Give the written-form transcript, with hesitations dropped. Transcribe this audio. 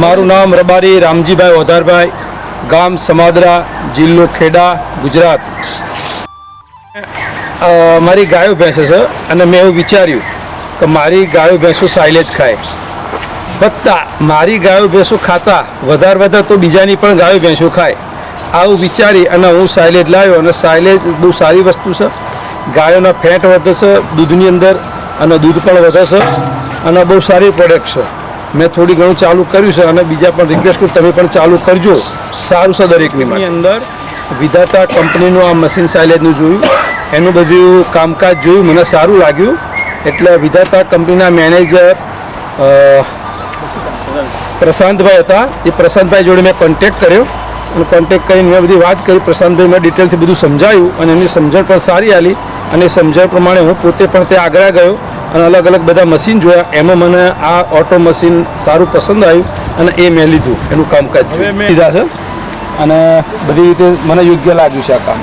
મારું નામ રબારી રામજીભાઈ ઓધારભાઈ, ગામ સમાદરા, જિલ્લો ખેડા, ગુજરાત. મારી ગાયો ભેંસો છે અને મેં એવું વિચાર્યું કે મારી ગાયો ભેંસો સાઇલેજ ખાય. વત્તા મારી ગાયો ભેંસો ખાતા વધારે તો બીજાની પણ ગાયો ભેંસો ખાય, આવું વિચારી અને હું સાઇલેજ લાવ્યો. અને સાઇલેજ બહુ સારી વસ્તુ છે. ગાયોના ફેટ વધે છે દૂધની અંદર અને દૂધ પણ વધે છે અને બહુ સારી પ્રોડક્ટ છે. મેં થોડી ઘણું ચાલુ કર્યું છે અને બીજા પણ રિક્વેસ્ટ કરું તમે પણ ચાલુ કરજો, સારું છે દરેકની અંદર. વિધાતા કંપનીનું આ મશીન સાઇલેજનું જોયું, એનું બધું કામકાજ જોયું, મને સારું લાગ્યું. એટલે વિધાતા કંપનીના મેનેજર પ્રશાંતભાઈ હતા. એ પ્રશાંતભાઈ જોડે મેં કોન્ટેક્ટ કર્યો અને કોન્ટેક્ટ કરીને મેં બધી વાત કરી. પ્રશાંતભાઈ મેં ડિટેલથી બધું સમજાવ્યું અને એમની સમજણ પણ સારી આલી. અને સમજણ પ્રમાણે હું પોતે પણ ત્યાં આગળ ગયો અને અલગ અલગ બધા મશીન જોયા. એમાં મને આ ઓટો મશીન સારું પસંદ આવ્યું અને એ મેં લીધું. એનું કામકાજ હવે મેં લીધા છે અને બધી રીતે મને યોગ્ય લાગ્યું છે આ કામ.